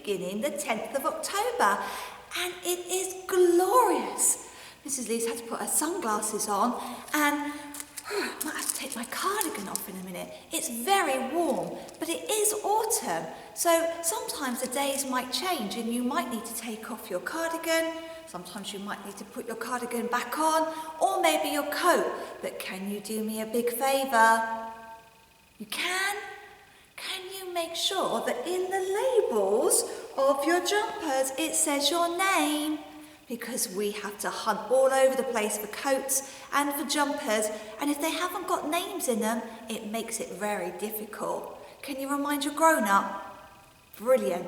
beginning the 10th of October, and it is glorious. Mrs. Lee's had to put her sunglasses on, and I might have to take my cardigan off in a minute. It's very warm, but it is autumn, so sometimes the days might change and you might need to take off your cardigan. Sometimes you might need to put your cardigan back on, or maybe your coat. But can you do me a big favour? You can? Can you make sure that in the labels of your jumpers it says your name? Because we have to hunt all over the place for coats and for jumpers, and if they haven't got names in them, it makes it very difficult. Can you remind your grown-up? Brilliant.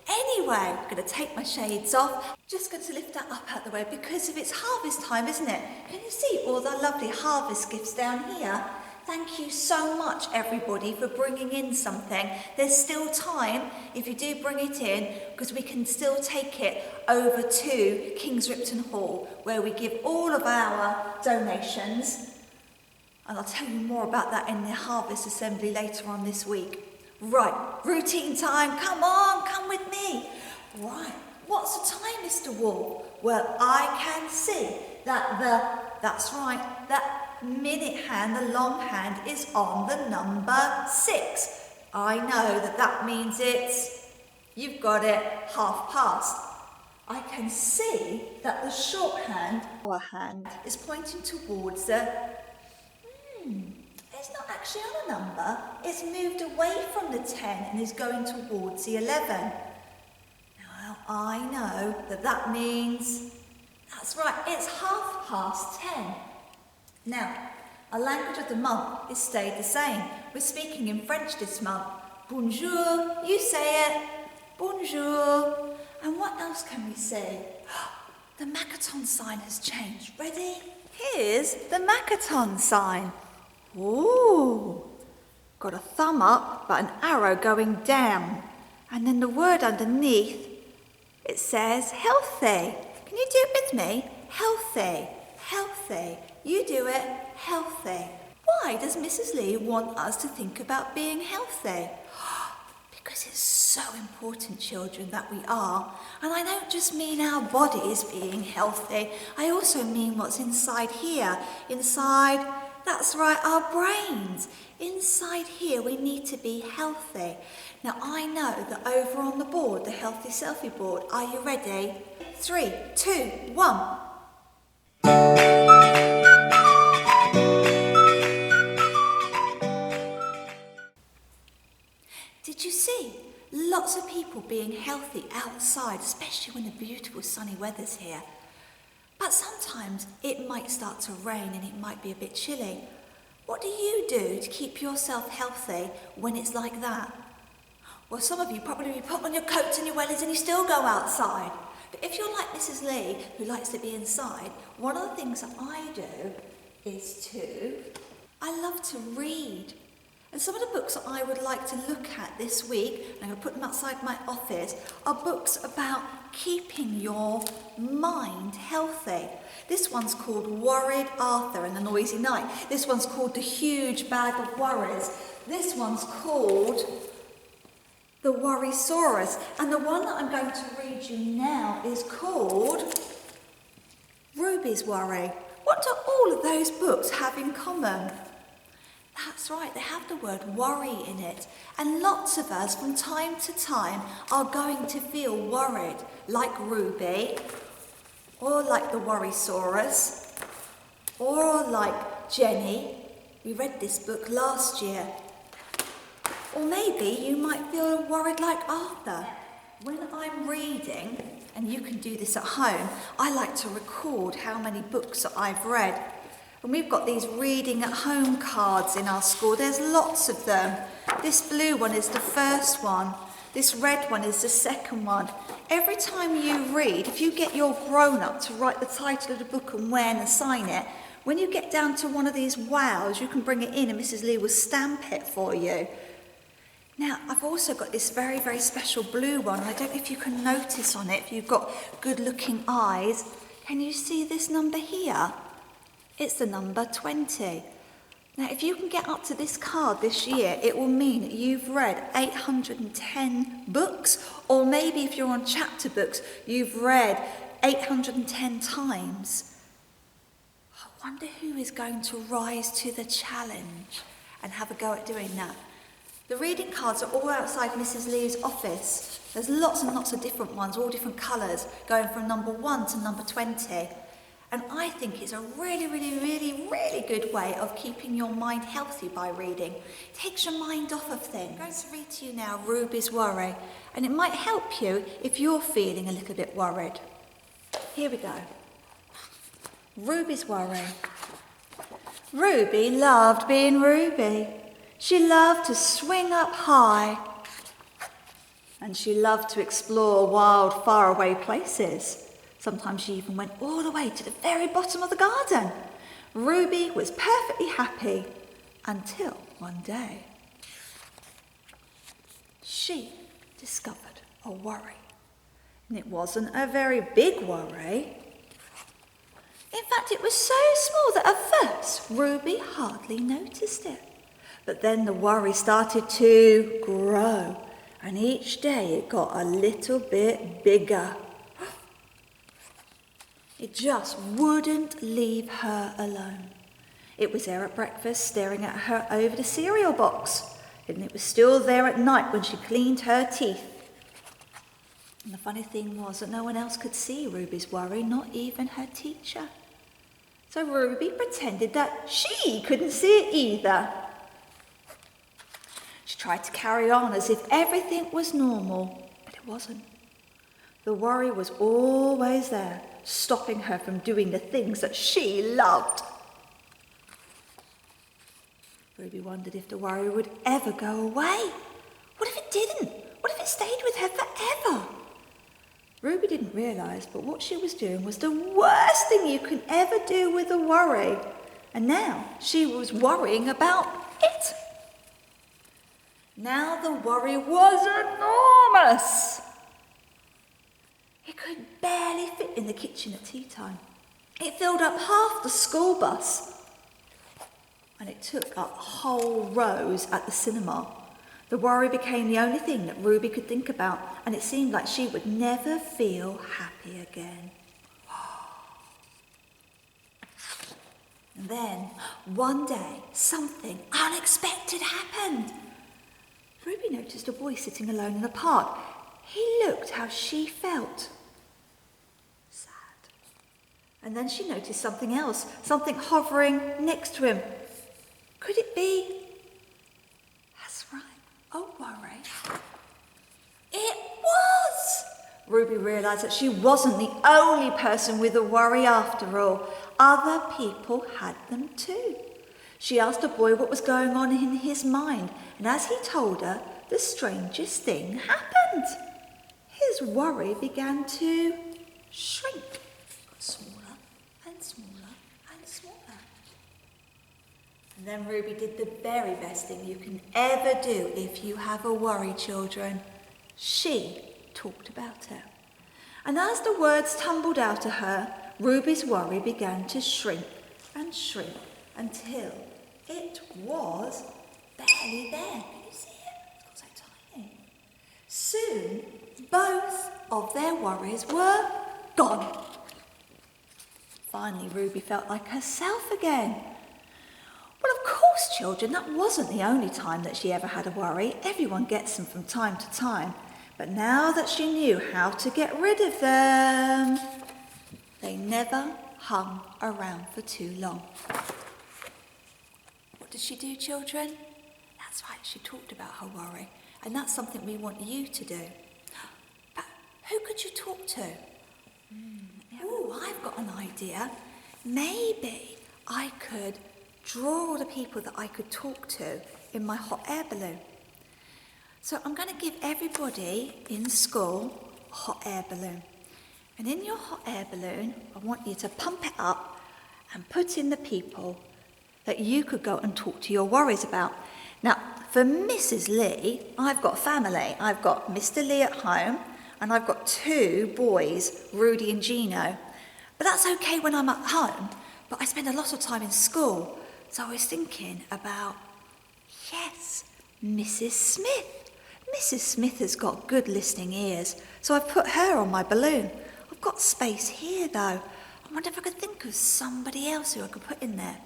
Anyway, I'm going to take my shades off. Just going to lift that up out the way because if it's harvest time, isn't it? Can you see all the lovely harvest gifts down here? Thank you so much, everybody, for bringing in something. There's still time, if you do bring it in, because we can still take it over to King's Ripton Hall, where we give all of our donations. And I'll tell you more about that in the Harvest Assembly later on this week. Right, routine time, come on, come with me. Right, what's the time, Mr. Wall? Well, I can see that that's right, that minute hand, the long hand, is on the number 6. I know that means you've got it, 1:30. I can see that the short hand, our hand, is pointing towards the, it's not actually on a number, it's moved away from the 10 and is going towards the 11. Now I know that means, that's right, it's 10:30. Now, our language of the month has stayed the same. We're speaking in French this month. Bonjour, you say it. Bonjour. And what else can we say? The Makaton sign has changed. Ready? Here's the Makaton sign. Ooh, got a thumb up, but an arrow going down. And then the word underneath, it says healthy. Can you do it with me? Healthy, healthy. You do it, healthy. Why does Mrs. Lee want us to think about being healthy? Because it's so important, children, that we are. And I don't just mean our bodies being healthy. I also mean what's inside here. Inside, that's right, our brains. Inside here, we need to be healthy. Now, I know that over on the board, the Healthy Selfie board, are you ready? 3, 2, 1. Did you see? Lots of people being healthy outside, especially when the beautiful sunny weather's here. But sometimes it might start to rain and it might be a bit chilly. What do you do to keep yourself healthy when it's like that? Well, some of you probably put on your coats and your wellies and you still go outside. But if you're like Mrs. Lee, who likes to be inside, one of the things that I do is I love to read. And some of the books that I would like to look at this week, and I'm going to put them outside my office, are books about keeping your mind healthy. This one's called Worried Arthur and the Noisy Night. This one's called The Huge Bag of Worries. This one's called The Worrysaurus. And the one that I'm going to read you now is called Ruby's Worry. What do all of those books have in common? That's right, they have the word worry in it. And lots of us from time to time are going to feel worried, like Ruby, or like the Worrysaurus, or like Jenny. We read this book last year. Or maybe you might feel worried like Arthur. When I'm reading, and you can do this at home, I like to record how many books that I've read. And we've got these reading at home cards in our school. There's lots of them. This blue one is the first one. This red one is the second one. Every time you read, if you get your grown-up to write the title of the book and when and sign it, when you get down to one of these wows, you can bring it in and Mrs. Lee will stamp it for you. Now, I've also got this very, very special blue one. I don't know if you can notice on it, if you've got good-looking eyes. Can you see this number here? It's the number 20. Now, if you can get up to this card this year, it will mean that you've read 810 books, or maybe if you're on chapter books, you've read 810 times. I wonder who is going to rise to the challenge and have a go at doing that. The reading cards are all outside Mrs. Lee's office. There's lots and lots of different ones, all different colours, going from number 1 to number 20. And I think it's a really, really, really, really good way of keeping your mind healthy by reading. It takes your mind off of things. I'm going to read to you now Ruby's Worry, and it might help you if you're feeling a little bit worried. Here we go. Ruby's Worry. Ruby loved being Ruby. She loved to swing up high, and she loved to explore wild, faraway places. Sometimes she even went all the way to the very bottom of the garden. Ruby was perfectly happy until one day she discovered a worry. And it wasn't a very big worry. In fact, it was so small that at first Ruby hardly noticed it. But then the worry started to grow, and each day it got a little bit bigger. It just wouldn't leave her alone. It was there at breakfast, staring at her over the cereal box, and it was still there at night when she cleaned her teeth. And the funny thing was that no one else could see Ruby's worry, not even her teacher. So Ruby pretended that she couldn't see it either. She tried to carry on as if everything was normal, but it wasn't. The worry was always there, stopping her from doing the things that she loved. Ruby wondered if the worry would ever go away. What if it didn't? What if it stayed with her forever? Ruby didn't realise, but what she was doing was the worst thing you can ever do with a worry. And now she was worrying about it. Now the worry was enormous. It could barely fit in the kitchen at tea time. It filled up half the school bus. And it took up whole rows at the cinema. The worry became the only thing that Ruby could think about, and it seemed like she would never feel happy again. And then, one day, something unexpected happened. Ruby noticed a boy sitting alone in the park. He looked how she felt. Sad. And then she noticed something else, something hovering next to him. Could it be? That's right, a worry. It was! Ruby realised that she wasn't the only person with a worry after all. Other people had them too. She asked the boy what was going on in his mind, and as he told her, the strangest thing happened. His worry began to shrink. It got smaller and smaller and smaller. And then Ruby did the very best thing you can ever do if you have a worry, children. She talked about it. And as the words tumbled out of her, Ruby's worry began to shrink and shrink until it was barely there. Can you see it? It's got so tiny. Soon, both of their worries were gone. Finally, Ruby felt like herself again. Well, of course, children, that wasn't the only time that she ever had a worry. Everyone gets them from time to time. But now that she knew how to get rid of them, they never hung around for too long. What did she do, children? That's right, she talked about her worry. And that's something we want you to do. But who could you talk to? Oh, I've got an idea. Maybe I could draw all the people that I could talk to in my hot air balloon. So I'm going to give everybody in school a hot air balloon. And in your hot air balloon, I want you to pump it up and put in the people that you could go and talk to your worries about. Now, for Mrs. Lee, I've got family. I've got Mr. Lee at home, and I've got 2 boys, Rudy and Gino. But that's okay when I'm at home, but I spend a lot of time in school. So I was thinking about, yes, Mrs. Smith. Mrs. Smith has got good listening ears, so I've put her on my balloon. I've got space here though. I wonder if I could think of somebody else who I could put in there.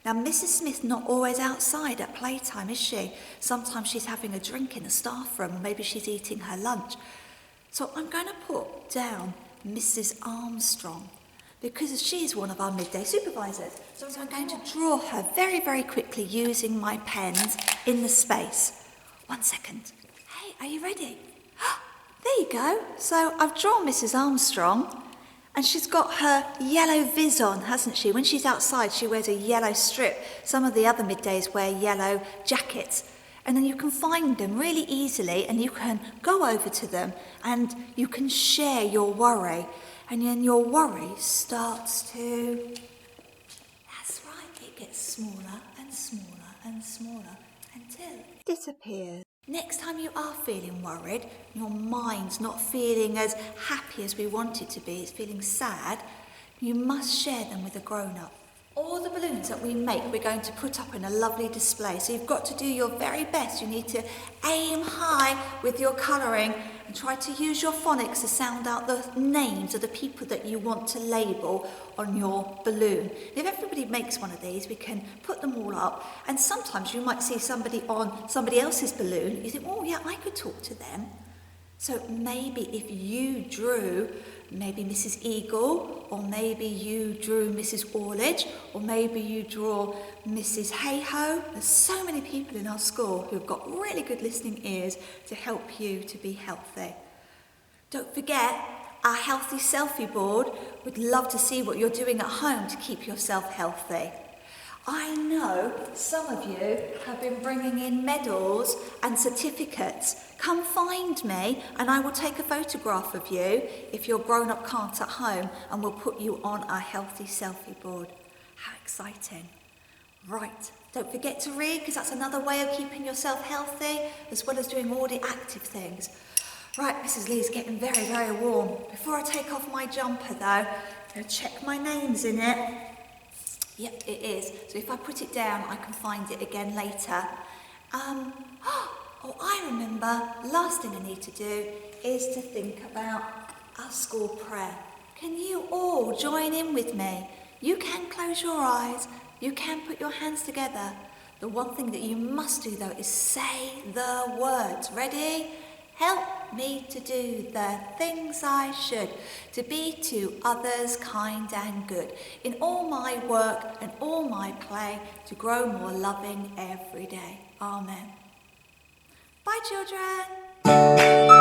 Now, Mrs. Smith's not always outside at playtime, is she? Sometimes she's having a drink in the staff room, maybe she's eating her lunch. So I'm going to put down Mrs. Armstrong, because she is one of our midday supervisors. So I'm going to draw her very, very quickly using my pens in the space. 1 second. Hey, are you ready? There you go. So I've drawn Mrs. Armstrong, and she's got her yellow viz on, hasn't she? When she's outside, she wears a yellow strip. Some of the other middays wear yellow jackets. And then you can find them really easily, and you can go over to them and you can share your worry. And then your worry starts to, that's right, it gets smaller and smaller and smaller until it disappears. Next time you are feeling worried, your mind's not feeling as happy as we want it to be, it's feeling sad, you must share them with a grown-up. All the balloons that we make, we're going to put up in a lovely display. So you've got to do your very best. You need to aim high with your colouring and try to use your phonics to sound out the names of the people that you want to label on your balloon. If everybody makes one of these, we can put them all up. And sometimes you might see somebody on somebody else's balloon. You think, oh yeah, I could talk to them. So maybe if you drew maybe Mrs. Eagle, or maybe you drew Mrs. Orledge, or maybe you draw Mrs. Hayho. There's so many people in our school who've got really good listening ears to help you to be healthy. Don't forget, our healthy selfie board would love to see what you're doing at home to keep yourself healthy. I know some of you have been bringing in medals and certificates. Come find me and I will take a photograph of you if your grown-up can't at home, and we'll put you on our healthy selfie board. How exciting. Right, don't forget to read, because that's another way of keeping yourself healthy as well as doing all the active things. Right, Mrs. Lee's getting very, very warm. Before I take off my jumper though, I'm going to check my name's in it. Yep, it is. So if I put it down, I can find it again later. Oh, I remember, last thing I need to do is to think about our school prayer. Can you all join in with me? You can close your eyes, you can put your hands together. The one thing that you must do though is say the words. Ready? Help me to do the things I should, to be to others kind and good, in all my work and all my play, to grow more loving every day. Amen. Bye, children.